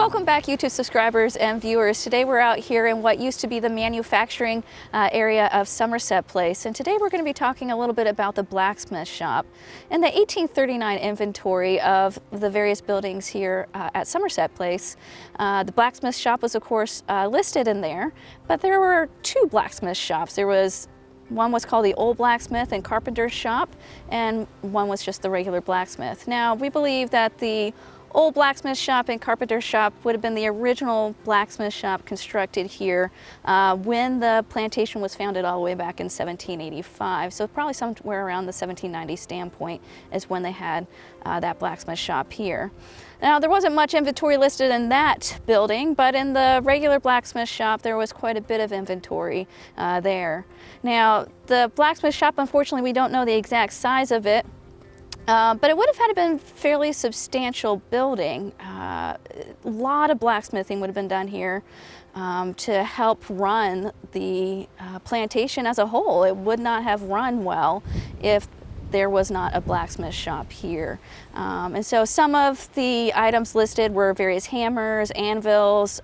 Welcome back, YouTube subscribers and viewers. Today we're out here in what used to be the manufacturing area of Somerset Place, and today we're going to be talking a little bit about the Blacksmith Shop. In the 1839 inventory of the various buildings here at Somerset Place, the Blacksmith Shop was of course listed in there, but there were two blacksmith shops. One was called the Old Blacksmith and Carpenter Shop, and one was just the regular blacksmith. Now, we believe that the Old Blacksmith Shop and Carpenter Shop would have been the original blacksmith shop constructed here when the plantation was founded all the way back in 1785. So probably somewhere around the 1790 standpoint is when they had that blacksmith shop here. Now, there wasn't much inventory listed in that building, but in the regular blacksmith shop there was quite a bit of inventory there. Now, the blacksmith shop, unfortunately, we don't know the exact size of it. But it would have had to been a fairly substantial building. A lot of blacksmithing would have been done here to help run the plantation as a whole. It would not have run well if there was not a blacksmith shop here. And so some of the items listed were various hammers, anvils,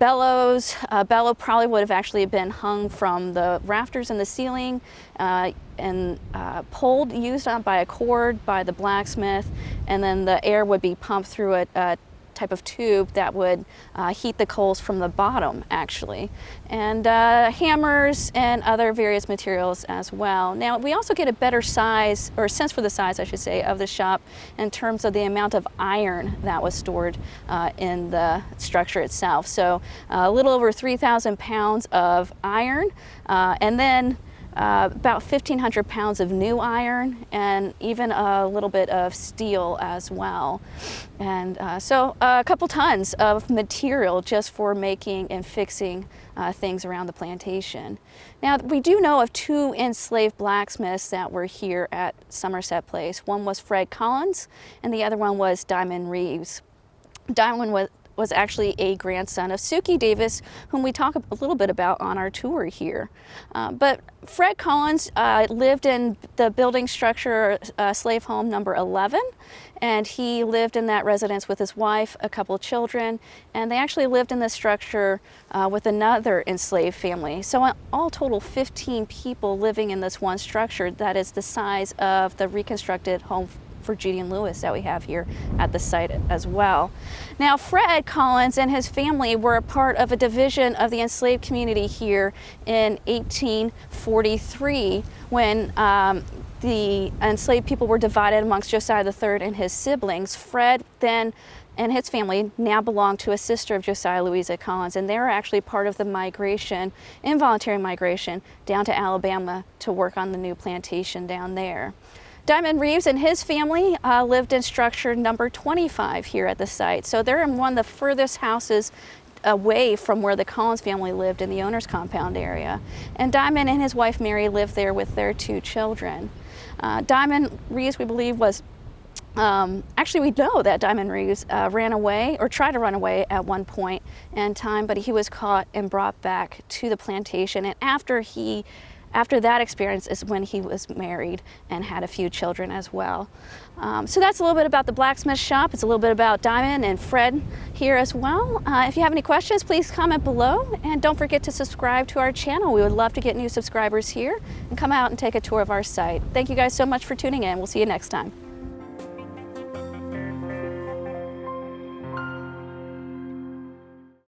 bellows. Bellow probably would have actually been hung from the rafters in the ceiling and pulled, used by a cord by the blacksmith, and then the air would be pumped through a type of tube that would heat the coals from the bottom, actually. And hammers and other various materials as well. Now, we also get a better size, or sense for the size, I should say, of the shop in terms of the amount of iron that was stored in the structure itself. So a little over 3,000 pounds of iron, and then about 1,500 pounds of new iron, and even a little bit of steel as well. And so a couple tons of material just for making and fixing things around the plantation. Now, we do know of two enslaved blacksmiths that were here at Somerset Place. One was Fred Collins, and the other one was Diamond Reeves. Diamond was actually a grandson of Suki Davis, whom we talk a little bit about on our tour here. But Fred Collins lived in the building structure, slave home number 11, and he lived in that residence with his wife, a couple children, and they actually lived in this structure with another enslaved family. So all total 15 people living in this one structure that is the size of the reconstructed home for Judy and Lewis that we have here at the site as well. Now, Fred Collins and his family were a part of a division of the enslaved community here in 1843 when the enslaved people were divided amongst Josiah III and his siblings. Fred then and his family now belonged to a sister of Josiah, Louisa Collins, and they were actually part of the migration, involuntary migration, down to Alabama to work on the new plantation down there. Diamond Reeves and his family lived in structure number 25 here at the site. So they're in one of the furthest houses away from where the Collins family lived in the owner's compound area. And Diamond and his wife Mary lived there with their two children. Diamond Reeves, we believe, was actually, we know that Diamond Reeves ran away, or tried to run away at one point in time, but he was caught and brought back to the plantation. And after that experience is when he was married and had a few children as well. So that's a little bit about the blacksmith shop. It's a little bit about Diamond and Fred here as well. If you have any questions, please comment below, and don't forget to subscribe to our channel. We would love to get new subscribers here and come out and take a tour of our site. Thank you guys so much for tuning in. We'll see you next time.